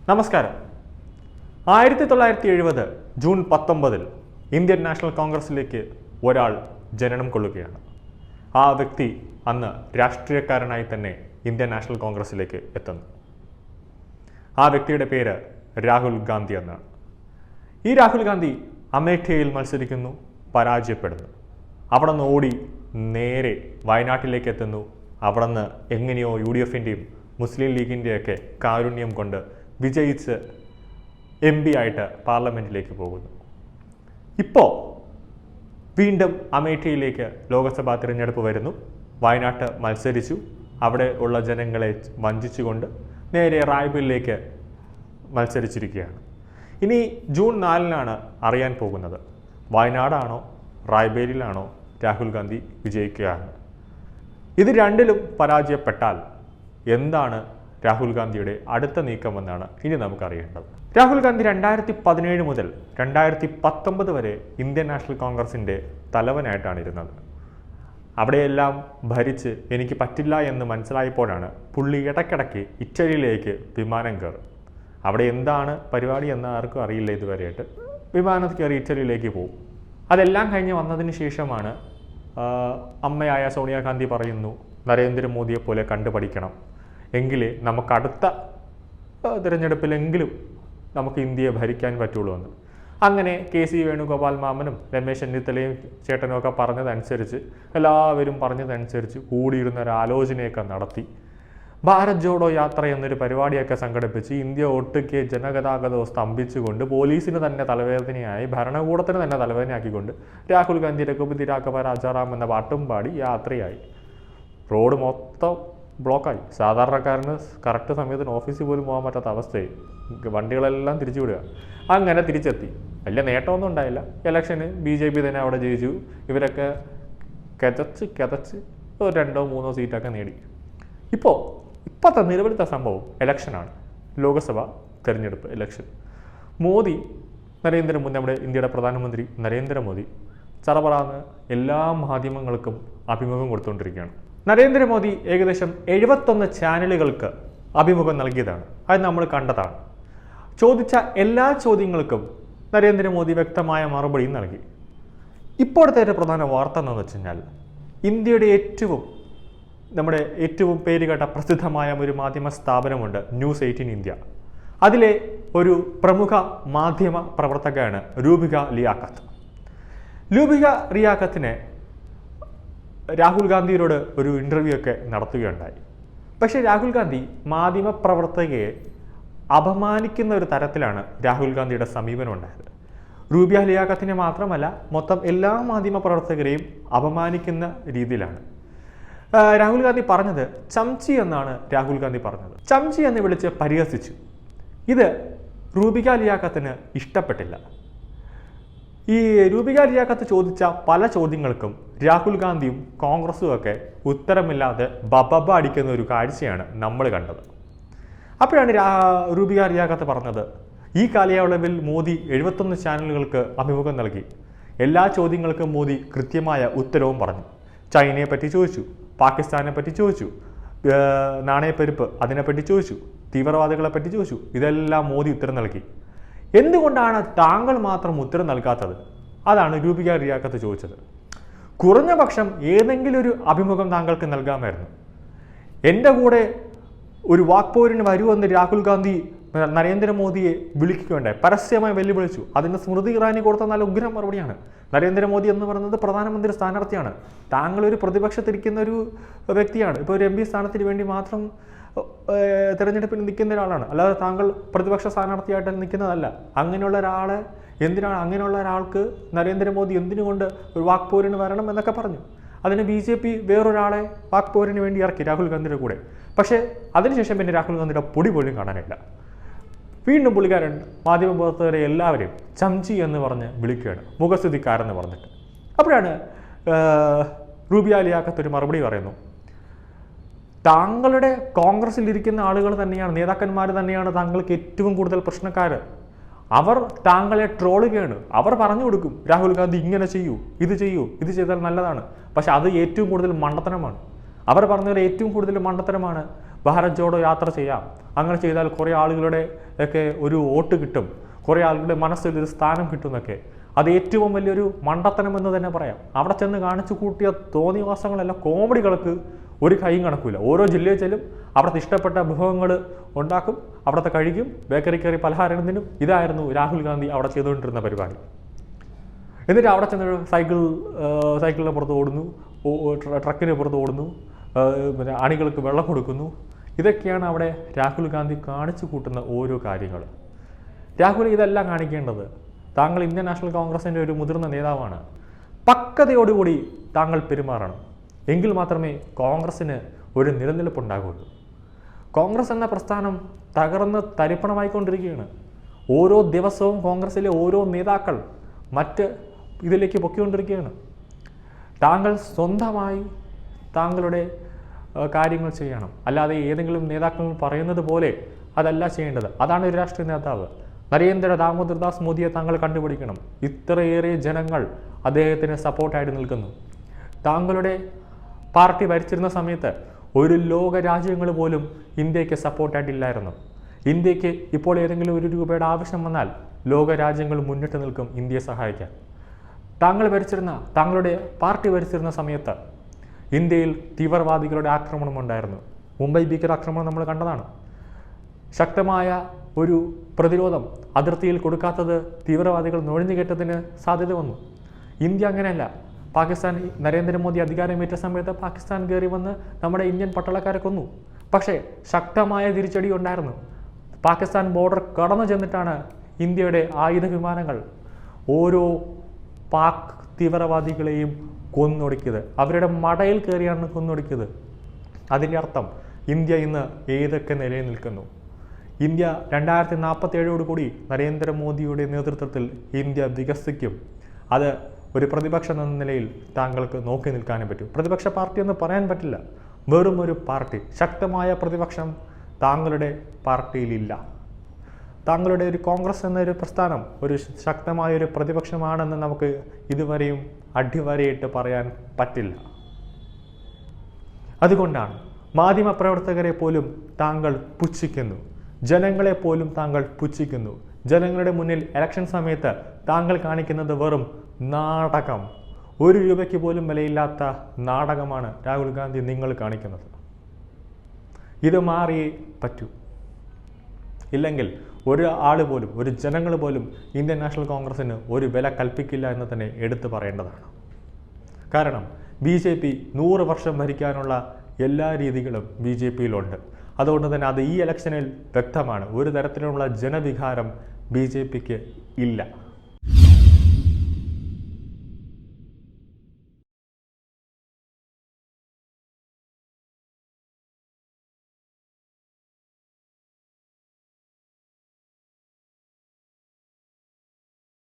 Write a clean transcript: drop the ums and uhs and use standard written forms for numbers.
നമസ്കാരം. 1970 June 19 Indian national കോൺഗ്രസിലേക്ക് ഒരാൾ ജനനം കൊള്ളുകയാണ്. ആ വ്യക്തി അന്ന് രാഷ്ട്രീയക്കാരനായി തന്നെ ഇന്ത്യൻ നാഷണൽ കോൺഗ്രസിലേക്ക് എത്തുന്നു. ആ വ്യക്തിയുടെ പേര് രാഹുൽ ഗാന്ധി എന്നാണ്. ഈ രാഹുൽ ഗാന്ധി അമേഠിയിൽ മത്സരിക്കുന്നു, പരാജയപ്പെടുന്നു. അവിടെ നിന്ന് ഓടി നേരെ വയനാട്ടിലേക്ക് എത്തുന്നു. അവിടെ നിന്ന് എങ്ങനെയോ UDFൻ്റെയും മുസ്ലിം ലീഗിൻ്റെയൊക്കെ കാരുണ്യം കൊണ്ട് വിജയിച്ച് MP ആയിട്ട് പാർലമെൻറ്റിലേക്ക് പോകുന്നു. ഇപ്പോൾ വീണ്ടും അമേഠിയിലേക്ക് ലോക്സഭാ തിരഞ്ഞെടുപ്പ് വരുന്നു. വയനാട്ട് മത്സരിച്ചു. അവിടെ ഉള്ള ജനങ്ങളെ വഞ്ചിച്ചുകൊണ്ട് നേരെ റായ്ബറിലേക്ക് മത്സരിച്ചിരിക്കുകയാണ്. ഇനി ജൂൺ 4 അറിയാൻ പോകുന്നത് വയനാടാണോ റായ്ബേരിയിലാണോ രാഹുൽ ഗാന്ധി വിജയിക്കുകയാണ്. ഇത് രണ്ടിലും പരാജയപ്പെട്ടാൽ എന്താണ് രാഹുൽ ഗാന്ധിയുടെ അടുത്ത നീക്കമെന്നാണ് ഇനി നമുക്കറിയേണ്ടത്. രാഹുൽ ഗാന്ധി 2017 മുതൽ 2019 വരെ ഇന്ത്യൻ നാഷണൽ കോൺഗ്രസിൻ്റെ തലവനായിട്ടാണ് ഇരുന്നത്. അവിടെയെല്ലാം ഭരിച്ച് എനിക്ക് പറ്റില്ല എന്ന് മനസ്സിലായപ്പോഴാണ് പുള്ളി ഇടയ്ക്കിടയ്ക്ക് ഇറ്റലിയിലേക്ക് വിമാനം കയറും. അവിടെ എന്താണ് പരിപാടി എന്ന് ആർക്കും അറിയില്ല ഇതുവരെയായിട്ട്. വിമാനത്തിൽ കയറി ഇറ്റലിയിലേക്ക് പോകും. അതെല്ലാം കഴിഞ്ഞ് വന്നതിന് ശേഷമാണ് അമ്മയായ സോണിയാഗാന്ധി പറയുന്നു, നരേന്ദ്രമോദിയെ പോലെ കണ്ടുപഠിക്കണം, എങ്കിലേ നമുക്ക് അടുത്ത തിരഞ്ഞെടുപ്പിലെങ്കിലും നമുക്ക് ഇന്ത്യയെ ഭരിക്കാൻ പറ്റുള്ളൂ എന്ന്. അങ്ങനെ KC വേണുഗോപാൽ മാമനും രമേശ് ചെന്നിത്തലയും ചേട്ടനുമൊക്കെ പറഞ്ഞതനുസരിച്ച് എല്ലാവരും പറഞ്ഞതനുസരിച്ച് കൂടിയിരുന്ന ഒരു ആലോചനയൊക്കെ നടത്തി ഭാരത് ജോഡോ യാത്ര എന്നൊരു പരിപാടിയൊക്കെ സംഘടിപ്പിച്ച് ഇന്ത്യ ഒട്ടുക്കെ ജനഗതാഗതവും സ്തംഭിച്ചുകൊണ്ട് പോലീസിന് തന്നെ തലവേദനയായി ഭരണകൂടത്തിന് തന്നെ തലവേദനയാക്കിക്കൊണ്ട് രാഹുൽ ഗാന്ധി രഘുപതി രാഘവ രാജാറാം എന്ന പാട്ടും പാടി യാത്രയായി. റോഡ് മൊത്തം ബ്ലോക്കായി. സാധാരണക്കാരന് കറക്റ്റ് സമയത്തിന് ഓഫീസിൽ പോലും പോകാൻ പറ്റാത്ത അവസ്ഥയായി. വണ്ടികളെല്ലാം തിരിച്ചു വിടുക. അങ്ങനെ തിരിച്ചെത്തി. വലിയ നേട്ടമൊന്നും ഉണ്ടായില്ല. ഇലക്ഷന് BJP തന്നെ അവിടെ ജയിച്ചു. ഇവരൊക്കെ കിതച്ച് 2-3 സീറ്റൊക്കെ നേടി. ഇപ്പോഴത്തെ നിലവിലത്തെ സംഭവം ഇലക്ഷനാണ്. ലോക്സഭ തിരഞ്ഞെടുപ്പ് ഇലക്ഷൻ. നമ്മുടെ ഇന്ത്യയുടെ പ്രധാനമന്ത്രി നരേന്ദ്രമോദി ചറപറാന്ന് എല്ലാ മാധ്യമങ്ങൾക്കും അഭിമുഖം കൊടുത്തുകൊണ്ടിരിക്കുകയാണ്. നരേന്ദ്രമോദി ഏകദേശം 71 ചാനലുകൾക്ക് അഭിമുഖം നൽകിയതാണ്. അത് നമ്മൾ കണ്ടതാണ്. ചോദിച്ച എല്ലാ ചോദ്യങ്ങൾക്കും നരേന്ദ്രമോദി വ്യക്തമായ മറുപടിയും നൽകി. ഇപ്പോഴത്തെ ഒരു പ്രധാന വാർത്ത എന്താണെന്ന് വെച്ച് കഴിഞ്ഞാൽ ഇന്ത്യയുടെ ഏറ്റവും പേരുകേട്ട പ്രസിദ്ധമായ ഒരു മാധ്യമ സ്ഥാപനമുണ്ട്, News 18 ഇന്ത്യ. അതിലെ ഒരു പ്രമുഖ മാധ്യമ പ്രവർത്തകയാണ് രൂപിക ലിയാഖത്ത്. രൂപിക ലിയാഖത്തിനെ രാഹുൽ ഗാന്ധിയോട് ഒരു ഇൻ്റർവ്യൂ ഒക്കെ നടത്തുകയുണ്ടായി. പക്ഷേ രാഹുൽ ഗാന്ധി മാധ്യമ പ്രവർത്തകയെ അപമാനിക്കുന്ന ഒരു തരത്തിലാണ് രാഹുൽ ഗാന്ധിയുടെ സമീപനം ഉണ്ടായത്. രൂപിക ലിയാഖത്തിനെ മാത്രമല്ല, മൊത്തം എല്ലാ മാധ്യമ പ്രവർത്തകരെയും അപമാനിക്കുന്ന രീതിയിലാണ് രാഹുൽ ഗാന്ധി പറഞ്ഞത്. ചംചി എന്നാണ് രാഹുൽ ഗാന്ധി പറഞ്ഞത്. ചംചി എന്ന് വിളിച്ച് പരിഹസിച്ചു. ഇത് രൂപിക ലിയാഖത്തിന് ഇഷ്ടപ്പെട്ടില്ല. ഈ രൂപിക ലിയാഖത്ത് ചോദിച്ച പല ചോദ്യങ്ങൾക്കും രാഹുൽ ഗാന്ധിയും കോൺഗ്രസും ഒക്കെ ഉത്തരമില്ലാതെ ബബബ അടിക്കുന്ന ഒരു കാഴ്ചയാണ് നമ്മൾ കണ്ടത്. അപ്പോഴാണ് രൂപിക ലിയാഖത്ത് പറഞ്ഞത്, ഈ കാലയളവിൽ മോദി 71 ചാനലുകൾക്ക് അഭിമുഖം നൽകി. എല്ലാ ചോദ്യങ്ങൾക്കും മോദി കൃത്യമായ ഉത്തരവും പറഞ്ഞു. ചൈനയെ പറ്റി ചോദിച്ചു, പാകിസ്ഥാനെ പറ്റി ചോദിച്ചു, നാണയപ്പെരുപ്പ് അതിനെപ്പറ്റി ചോദിച്ചു, തീവ്രവാദികളെ പറ്റി ചോദിച്ചു. ഇതെല്ലാം മോദി ഉത്തരം നൽകി. എന്തുകൊണ്ടാണ് താങ്കൾ മാത്രം ഉത്തരം നൽകാത്തത്? അതാണ് രൂപിക ലിയാഖത്ത് ചോദിച്ചത്. കുറഞ്ഞ പക്ഷം ഏതെങ്കിലും ഒരു അഭിമുഖം താങ്കൾക്ക് നൽകാമായിരുന്നു. എൻ്റെ കൂടെ ഒരു വാക്പോരിന് വരുമെന്ന് രാഹുൽ ഗാന്ധി നരേന്ദ്രമോദിയെ വിളിക്കുകയുണ്ടായി, പരസ്യമായി വെല്ലുവിളിച്ചു. അതിന് സ്മൃതി ഇറാനി കൊടുത്ത നല്ല ഉഗ്രം മറുപടിയാണ്. നരേന്ദ്രമോദി എന്ന് പറയുന്നത് പ്രധാനമന്ത്രി സ്ഥാനാർത്ഥിയാണ്. താങ്കളൊരു പ്രതിപക്ഷത്തിരിക്കുന്ന ഒരു വ്യക്തിയാണ്. ഇപ്പോൾ ഒരു MP സ്ഥാനത്തിന് വേണ്ടി മാത്രം തിരഞ്ഞെടുപ്പിൽ നിൽക്കുന്ന ഒരാളാണ്. അല്ലാതെ താങ്കൾ പ്രതിപക്ഷ സ്ഥാനാർത്ഥിയായിട്ട് നിൽക്കുന്നതല്ല. അങ്ങനെയുള്ള ഒരാൾക്ക് നരേന്ദ്രമോദി എന്തിനുകൊണ്ട് ഒരു വാക്പോരിന് വരണം എന്നൊക്കെ പറഞ്ഞു. അതിന് BJP വേറൊരാളെ വാക്പോരിന് വേണ്ടി ഇറക്കി രാഹുൽ ഗാന്ധിയുടെ കൂടെ. പക്ഷേ അതിനുശേഷം പിന്നെ രാഹുൽ ഗാന്ധിയുടെ പൊടി പോലും കാണാനില്ല. വീണ്ടും പുള്ളിക്കാരൻ മാധ്യമപ്രവർത്തകരെ എല്ലാവരെയും ചംചി എന്ന് പറഞ്ഞ് വിളിക്കുകയാണ്, മുഖസ്തുതിക്കാരെന്ന് പറഞ്ഞിട്ട്. അപ്പോഴാണ് രൂപിക ലിയാഖത്ത് ഒരു മറുപടി പറയുന്നു. താങ്കളുടെ കോൺഗ്രസിലിരിക്കുന്ന ആളുകൾ തന്നെയാണ്, നേതാക്കന്മാർ തന്നെയാണ് താങ്കൾക്ക് ഏറ്റവും കൂടുതൽ പ്രശ്നക്കാർ. അവർ താങ്കളെ ട്രോളുകയാണ്. അവർ പറഞ്ഞു കൊടുക്കും, രാഹുൽ ഗാന്ധി ഇങ്ങനെ ചെയ്യൂ, ഇത് ചെയ്താൽ നല്ലതാണ്. പക്ഷെ അത് ഏറ്റവും കൂടുതൽ മണ്ടത്തരമാണ്. അവർ പറഞ്ഞതിൽ ഏറ്റവും കൂടുതൽ മണ്ടത്തരമാണ് ഭാരത് ജോഡോ യാത്ര ചെയ്യാം, അങ്ങനെ ചെയ്താൽ കുറേ ആളുകളുടെ ഒക്കെ ഒരു വോട്ട് കിട്ടും, കുറേ ആളുകളുടെ മനസ്സിൽ ഒരു സ്ഥാനം കിട്ടുമെന്നൊക്കെ. അത് ഏറ്റവും വലിയൊരു മണ്ടത്തനം എന്ന് തന്നെ പറയാം. അവിടെ ചെന്ന് കാണിച്ചു കൂട്ടിയ തോന്നിവാസങ്ങളെല്ലാം കോമഡികൾക്ക് ഒരു കൈയും കണക്കില്ല. ഓരോ ജില്ലയിൽ ചെല്ലും, അവിടുത്തെ ഇഷ്ടപ്പെട്ട വിഭവങ്ങൾ ഉണ്ടാക്കും, അവിടുത്തെ കഴിക്കും, ബേക്കറി കയറി പലഹാരം തിന്നും. ഇതായിരുന്നു രാഹുൽ ഗാന്ധി അവിടെ ചെയ്തുകൊണ്ടിരുന്ന പരിപാടി. എന്നിട്ട് അവിടെ ചെന്ന് സൈക്കിളിന് പുറത്ത് ഓടുന്നു, ട്രക്കിന് പുറത്ത് ഓടുന്നു, പിന്നെ അണികൾക്ക് വെള്ളം കൊടുക്കുന്നു. ഇതൊക്കെയാണ് അവിടെ രാഹുൽ ഗാന്ധി കാണിച്ചു കൂട്ടുന്ന ഓരോ കാര്യങ്ങൾ. രാഹുൽ ഇതെല്ലാം കാണിക്കേണ്ടത്. താങ്കൾ ഇന്ത്യൻ നാഷണൽ കോൺഗ്രസിൻ്റെ ഒരു മുതിർന്ന നേതാവാണ്. പക്വതയോടുകൂടി താങ്കൾ പെരുമാറണം. എങ്കിൽ മാത്രമേ കോൺഗ്രസ്സിന് ഒരു നിലനിൽപ്പുണ്ടാകുള്ളൂ. കോൺഗ്രസ് എന്ന പ്രസ്ഥാനം തകർന്ന് തരിപ്പണമായിക്കൊണ്ടിരിക്കുകയാണ്. ഓരോ ദിവസവും കോൺഗ്രസ്സിലെ ഓരോ നേതാക്കൾ മറ്റ് ഇതിലേക്ക് പൊക്കിക്കൊണ്ടിരിക്കുകയാണ്. താങ്കൾ സ്വന്തമായി താങ്കളുടെ കാര്യങ്ങൾ ചെയ്യണം. അല്ലാതെ ഏതെങ്കിലും നേതാക്കൾ പറയുന്നത് പോലെ അതല്ല ചെയ്യേണ്ടത്. അതാണ് ഒരു രാഷ്ട്രീയ നേതാവ്. നരേന്ദ്ര ദാമോദർദാസ് മോദിയെ താങ്കൾ കണ്ടുപിടിക്കണം. ഇത്രയേറെ ജനങ്ങൾ അദ്ദേഹത്തിന് സപ്പോർട്ടായിട്ട് നിൽക്കുന്നു. താങ്കളുടെ പാർട്ടി ഭരിച്ചിരുന്ന സമയത്ത് ഒരു ലോക രാജ്യങ്ങൾ പോലും ഇന്ത്യക്ക് സപ്പോർട്ടായിട്ടില്ലായിരുന്നു. ഇന്ത്യക്ക് ഇപ്പോൾ ഏതെങ്കിലും ഒരു രൂപയുടെ ആവശ്യം വന്നാൽ ലോക രാജ്യങ്ങൾ മുന്നിട്ട് നിൽക്കും ഇന്ത്യയെ സഹായിക്കാൻ. താങ്കളുടെ പാർട്ടി ഭരിച്ചിരുന്ന സമയത്ത് ഇന്ത്യയിൽ തീവ്രവാദികളുടെ ആക്രമണം ഉണ്ടായിരുന്നു. മുംബൈ ഭീകരാക്രമണം നമ്മൾ കണ്ടതാണ്. ശക്തമായ ഒരു പ്രതിരോധം അതിർത്തിയിൽ കൊടുക്കാത്തത് തീവ്രവാദികൾ നുഴഞ്ഞുകയറ്റത്തിന് സാധ്യത വന്നു. ഇന്ത്യ അങ്ങനെയല്ല. പാകിസ്ഥാൻ നരേന്ദ്രമോദി അധികാരമേറ്റ സമയത്ത് പാകിസ്ഥാൻ കയറി വന്ന് നമ്മുടെ ഇന്ത്യൻ പട്ടാളക്കാരെ കൊന്നു. പക്ഷേ ശക്തമായ തിരിച്ചടി ഉണ്ടായിരുന്നു. പാകിസ്ഥാൻ ബോർഡർ കടന്നു ചെന്നിട്ടാണ് ഇന്ത്യയുടെ ആയുധ വിമാനങ്ങൾ ഓരോ പാക് തീവ്രവാദികളെയും കൊന്നൊടുക്കിയത്. അവരുടെ മടയിൽ കയറിയാണ് കൊന്നൊടുക്കിയത്. അതിൻ്റെ അർത്ഥം ഇന്ത്യ ഇന്ന് ഏതൊക്കെ നിലയിൽ നിൽക്കുന്നു. ഇന്ത്യ 2047 കൂടി നരേന്ദ്രമോദിയുടെ നേതൃത്വത്തിൽ ഇന്ത്യ വികസിക്കും. അത് ഒരു പ്രതിപക്ഷം എന്ന നിലയിൽ താങ്കൾക്ക് നോക്കി നിൽക്കാനേ പറ്റൂ. പ്രതിപക്ഷ പാർട്ടി എന്ന് പറയാൻ പറ്റില്ല, വെറും ഒരു പാർട്ടി. ശക്തമായ പ്രതിപക്ഷം താങ്കളുടെ പാർട്ടിയിലില്ല. താങ്കളുടെ ഒരു കോൺഗ്രസ് എന്നൊരു പ്രസ്ഥാനം ഒരു ശക്തമായൊരു പ്രതിപക്ഷമാണെന്ന് നമുക്ക് ഇതുവരെയും അടിവരയിട്ട് പറയാൻ പറ്റില്ല. അതുകൊണ്ടാണ് മാധ്യമപ്രവർത്തകരെ പോലും താങ്കൾ പുച്ഛിക്കുന്നു, ജനങ്ങളെ പോലും താങ്കൾ പുച്ഛിക്കുന്നു. ജനങ്ങളുടെ മുന്നിൽ ഇലക്ഷൻ സമയത്ത് താങ്കൾ കാണിക്കുന്നത് വെറും നാടകം. 1 രൂപയ്ക്ക് പോലും വിലയില്ലാത്ത നാടകമാണ് രാഹുൽ ഗാന്ധി നിങ്ങൾ കാണിക്കുന്നത്. ഇത് മാറിയേ പറ്റൂ. ഇല്ലെങ്കിൽ ഒരു ജനങ്ങൾ പോലും ഇന്ത്യൻ നാഷണൽ കോൺഗ്രസിന് ഒരു വില കൽപ്പിക്കില്ല എന്ന് തന്നെ എടുത്തു പറയേണ്ടതാണ്. കാരണം BJP 100 വർഷം ഭരിക്കാനുള്ള എല്ലാ രീതികളും BJPയിലുണ്ട്. അതുകൊണ്ട് തന്നെ അത് ഈ ഇലക്ഷനിൽ വ്യക്തമാണ്. ഒരു തരത്തിലുള്ള ജനവികാരം BJPക്ക് ഇല്ല.